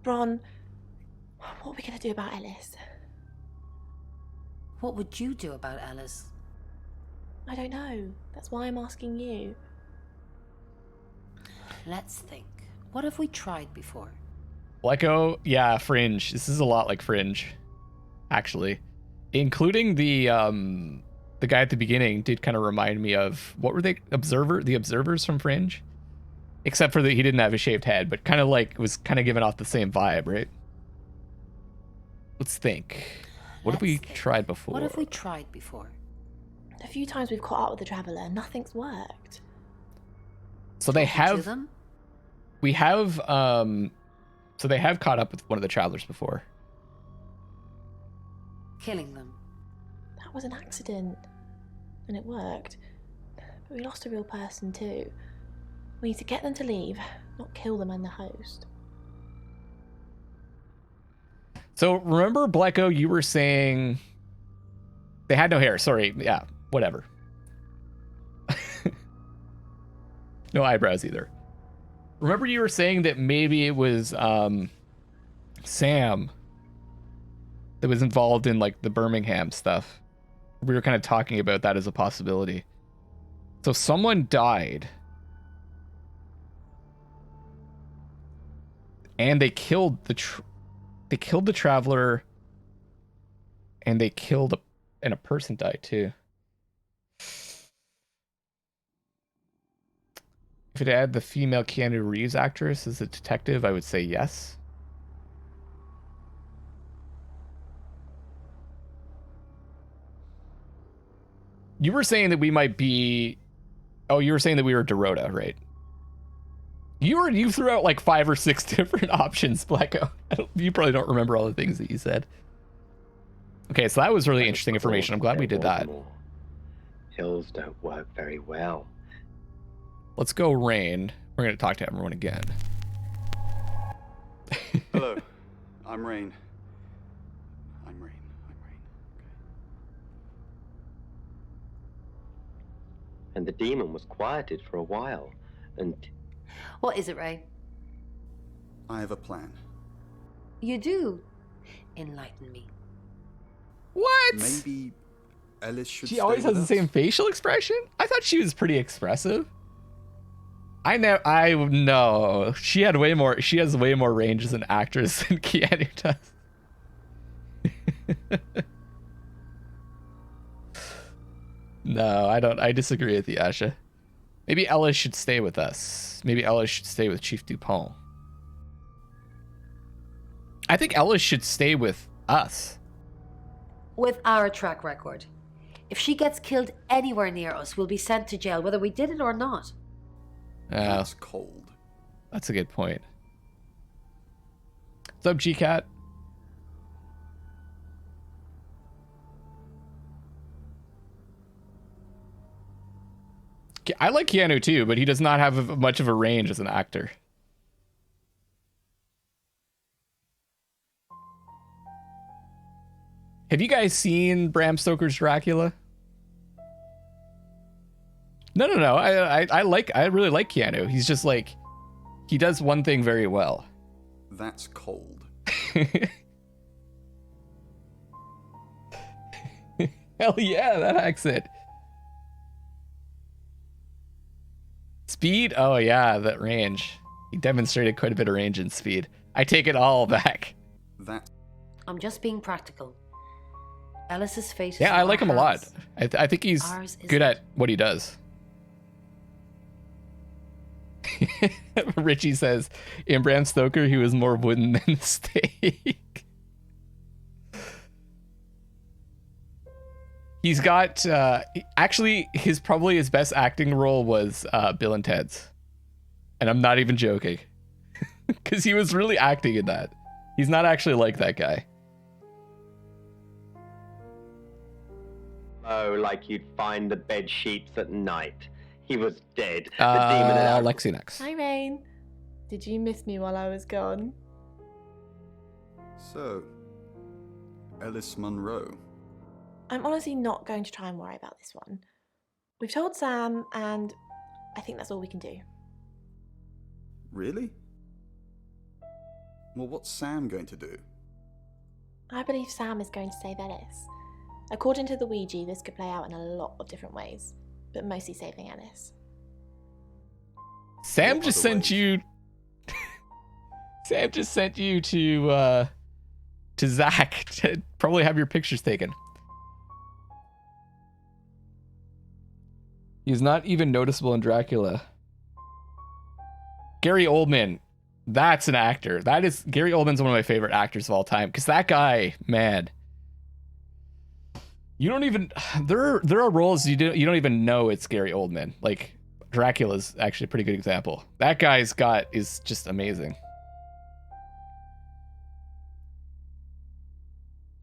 Bron, what are we going to do about Ellis? What would you do about Ellis? I don't know. That's why I'm asking you. Let's think. What have we tried before? Blecko, yeah, Fringe. This is a lot like Fringe, actually. Including the guy at the beginning did kind of remind me of, what were they? The observers from Fringe? Except for that he didn't have a shaved head, but kind of like was kind of giving off the same vibe, right? Let's think. What have we tried before? What have we tried before? A few times we've caught up with the Traveller, nothing's worked. So they have. them? We have. So they have caught up with one of the Travelers before. Killing them. That was an accident. And it worked. But we lost a real person too. We need to get them to leave, not kill them and the host. So remember, Blecko, you were saying they had no hair. Sorry. Yeah, whatever. No eyebrows either. Remember you were saying that maybe it was Sam that was involved in like the Birmingham stuff. We were kind of talking about that as a possibility. So someone died. And they killed the Traveler, and they killed and a person died too. If it had the female Keanu Reeves actress as a detective, I would say yes. You were saying that we might be... Oh, you were saying that we were Dorota, right? You threw out like 5 or 6 different options, Blecko. You probably don't remember all the things that you said. Okay, so that was really interesting information. I'm glad we did that. Hills don't work very well. Let's go Rain. We're going to talk to everyone again. Hello, I'm Rain. I'm Rain. And the demon was quieted for a while. And What is it, Ray? I have a plan. You do? Enlighten me. What? Maybe Ellis should She stay always has with the us? same facial expression? I thought she was pretty expressive. No. She has way more range as an actress than Keanu does. No, I disagree with you, Asha. Maybe Ellis should stay with us. Maybe Ellis should stay with Chief Dupont. I think Ellis should stay with us. With our track record. If she gets killed anywhere near us, we'll be sent to jail, whether we did it or not. That's cold. That's a good point. What's up, GCat? I like Keanu too, but he does not have much of a range as an actor. Have you guys seen Bram Stoker's Dracula? No. I really like Keanu. He's just like, He does one thing very well. That's cold. Hell yeah, that accent. Speed? Oh yeah, that range. He demonstrated quite a bit of range and speed. I take it all back. I'm just being practical. Ellis's face is Yeah, in I like our him a lot. hands. I think he's Ours good isn't. at what he does. Richie says, in Bram Stoker, he was more wooden than steak. He's got, actually, probably his best acting role was Bill and Ted's. And I'm not even joking. Because he was really acting in that. He's not actually like that guy. Oh, like you'd find the bed sheets at night. He was dead. The demon had out. Lexi next. Hi, Rain. Did you miss me while I was gone? So, Ellis Monroe. I'm honestly not going to try and worry about this one. We've told Sam, and I think that's all we can do. Really? Well, what's Sam going to do? I believe Sam is going to save Ellis. According to the Ouija, this could play out in a lot of different ways, but mostly saving Ellis. Sam just sent you. Sam just sent you to Zach to probably have your pictures taken. He's not even noticeable in Dracula. Gary Oldman, that's an actor. Gary Oldman's one of my favorite actors of all time. Because that guy, man, you don't even. There are roles you don't even know it's Gary Oldman. Like Dracula's actually a pretty good example. That guy's is just amazing.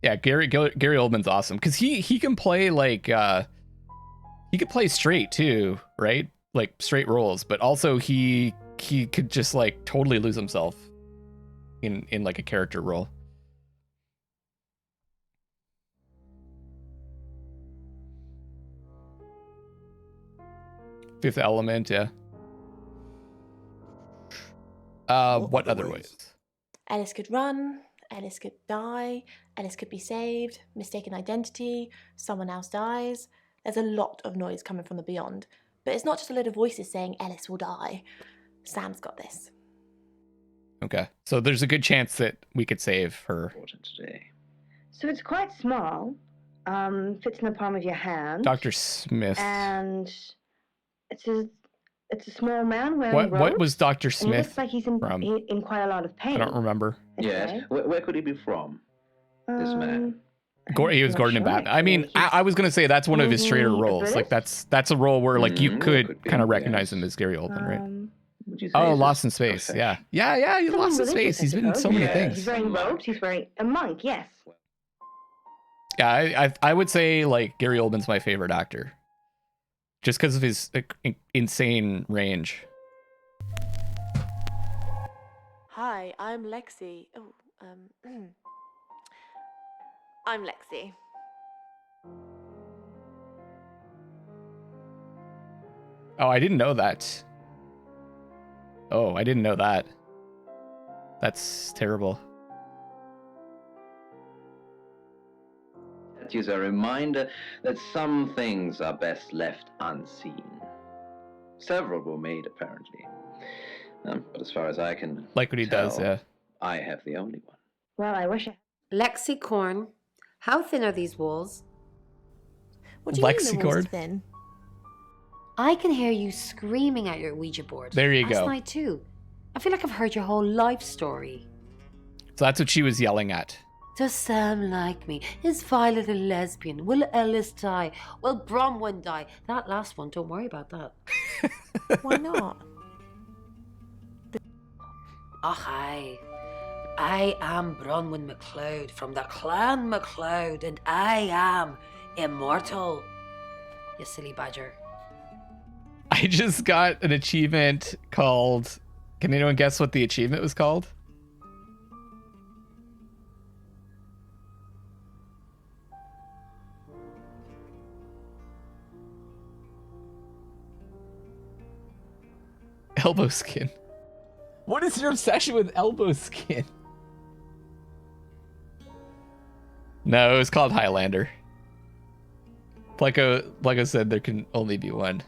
Yeah, Gary Oldman's awesome because he can play like he could play straight too, right? Like straight roles, but also he could just like totally lose himself in like a character role. Fifth Element, yeah. What other ways? Ellis could run, Ellis could die, Ellis could be saved, mistaken identity, someone else dies. There's a lot of noise coming from the beyond, but it's not just a load of voices saying Ellis will die. Sam's got this. Okay, so there's a good chance that we could save her. So it's quite small, fits in the palm of your hand. Dr. Smith. And it's a small man wearing robes. What was Dr. And he Smith looks like he's in quite a lot of pain. I don't remember. Yes. Where could he be from? This man. He was Gordon in Batman. I mean, I was gonna say that's one of his straighter roles. Like that's a role where like you could kind of recognize him as Gary Oldman, right? Oh, Lost in Space. Yeah. He's Lost in Space. He's been in so many things. He's wearing robes. He's wearing a monk. Yes. Yeah, I would say like Gary Oldman's my favorite actor, just because of his insane range. Hi, I'm Lexi. Oh, I'm Lexi. Oh, I didn't know that. Oh, I didn't know that. That's terrible. That is a reminder that some things are best left unseen. Several were made, apparently. But as far as I can like what he does, yeah. I have the only one. Well, I wish I... Lexicorn, how thin are these walls? What do you mean the walls are thin? I can hear you screaming at your Ouija board. There you Last go. night too. I feel like I've heard your whole life story. So that's what she was yelling at. Does Sam like me? Is Violet a lesbian? Will Ellis die? Will Bronwyn die? That last one, don't worry about that. Why not? I am Bronwyn MacLeod from the Clan MacLeod, and I am immortal. You silly badger. I just got an achievement called... Can anyone guess what the achievement was called? Elbow skin. What is your obsession with elbow skin? No, it was called Highlander. Pleco said there can only be one.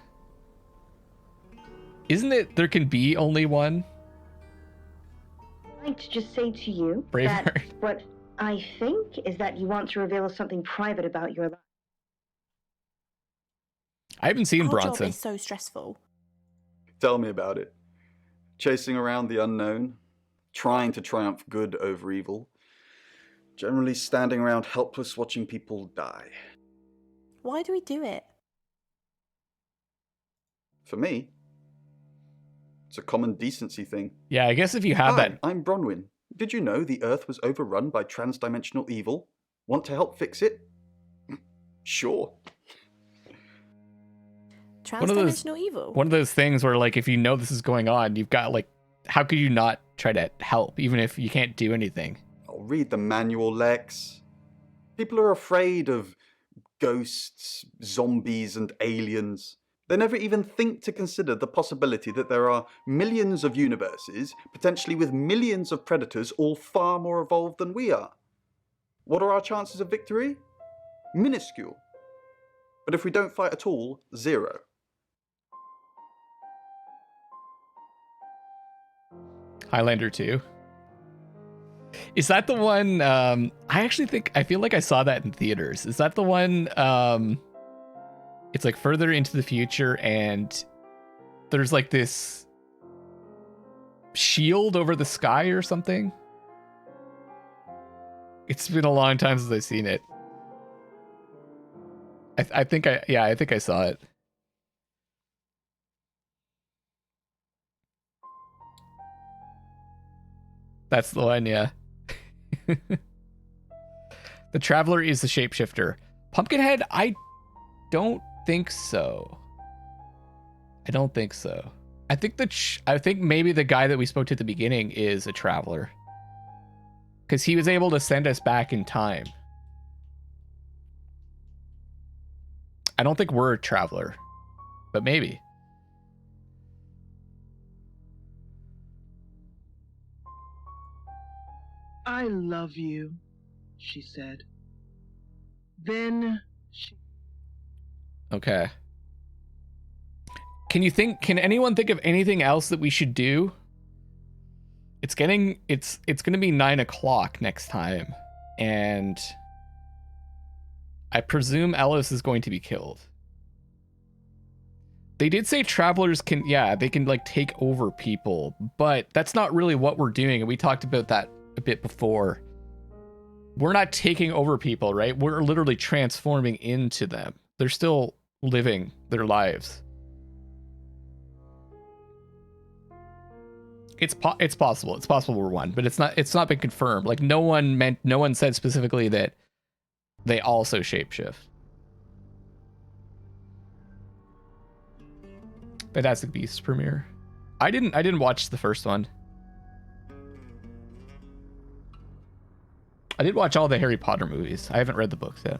Isn't it there can be only one? I'd like to just say to you Braveheart. that what I think is that you want to reveal something private about your life. I haven't seen Our Bronson. job is so stressful. Tell me about it. Chasing around the unknown, trying to triumph good over evil, generally standing around helpless watching people die. Why do we do it? For me, it's a common decency thing. Yeah, I guess if you have Hi, that. I'm Bronwyn. Did you know the Earth was overrun by transdimensional evil? Want to help fix it? Sure. Transdimensional evil? One of those things where, like, if you know this is going on, you've got, like, how could you not try to help, even if you can't do anything? I'll read the manual, Lex. People are afraid of ghosts, zombies, and aliens. They never even think to consider the possibility that there are millions of universes, potentially with millions of predators, all far more evolved than we are. What are our chances of victory? Minuscule. But if we don't fight at all, 0. Highlander 2. Is that the one? I feel like I saw that in theaters. Is that the one? It's like further into the future, and there's like this shield over the sky or something. It's been a long time since I've seen it. I think I saw it. That's the one, yeah. The Traveler is the shapeshifter. Pumpkinhead, I don't think so. I don't think so. I think maybe the guy that we spoke to at the beginning is a Traveler, because he was able to send us back in time. I don't think we're a Traveler, but maybe. I love you, she said. Then she... Okay. Can anyone think of anything else that we should do? It's gonna be 9 o'clock next time, and I presume Ellis is going to be killed. They did say travelers can, they can like take over people, but that's not really what we're doing, and we talked about that a bit before. We're not taking over people, right? We're literally transforming into them. They're still living their lives. It's possible. It's possible we're one, but it's not been confirmed. Like no one said specifically that they also shapeshift. Fantastic Beasts premiere. I didn't watch the first one. I did watch all the Harry Potter movies. I haven't read the books yet.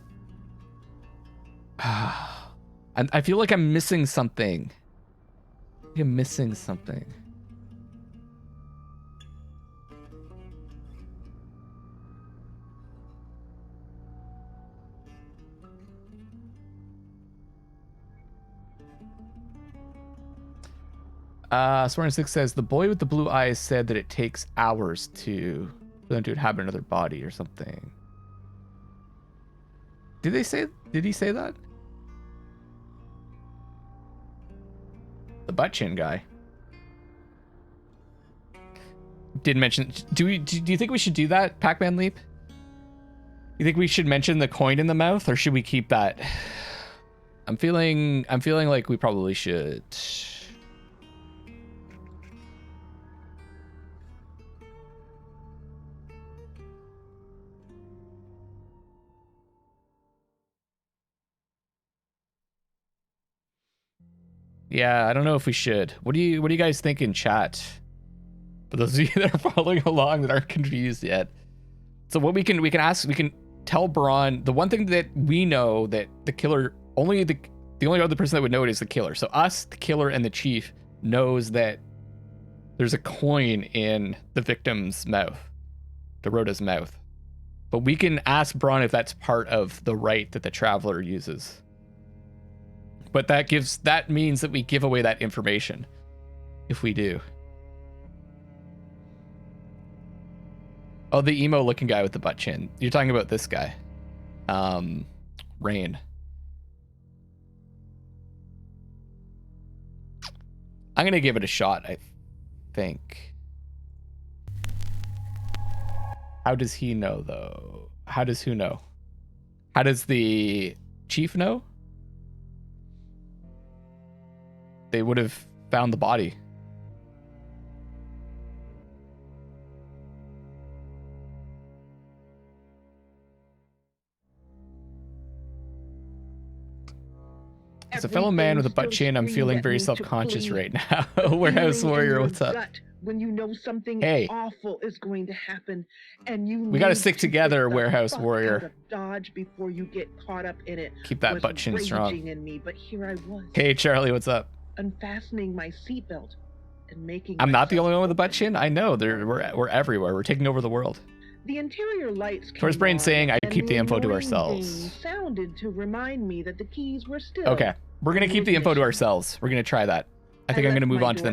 I feel like I'm missing something. I'm missing something. Sworn6 says the boy with the blue eyes said that it takes hours for them to inhabit another body or something. Did he say that? The butt chin guy did mention. Do you think we should do that, Pac-Man Leap? You think we should mention the coin in the mouth, or should we keep that? I'm feeling like we probably should. Yeah, I don't know if we should. What do you guys think in chat? For those of you that are following along that aren't confused yet. So what we can tell Braun, the one thing that we know that the killer, the only other person that would know it is the killer. So us, the killer, and the chief knows that there's a coin in the victim's mouth, Dorota's mouth. But we can ask Braun if that's part of the right that the Traveler uses. But that means that we give away that information if we do. Oh, the emo looking guy with the butt chin. You're talking about this guy. Rain. I'm going to give it a shot, I think. How does he know, though? How does who know? How does the chief know? They would have found the body. As a fellow man with a butt chin, I'm feeling very self-conscious right now. Warehouse Warrior, what's up? When you know something awful is going to happen, and we gotta stick together, Warehouse Warrior. Dodge before you get caught up in it. Keep that butt chin strong. In me, but here I was. Hey, Charlie, what's up? Unfastening my seatbelt and making. I'm not the only one with a butt chin. I know. We're everywhere. We're taking over the world. The interior lights. Tor's brain saying I keep the info to ourselves. Sounded to remind me that the keys were still. Okay, we're gonna keep the info to ourselves. We're gonna try that. I think I'm gonna move on to the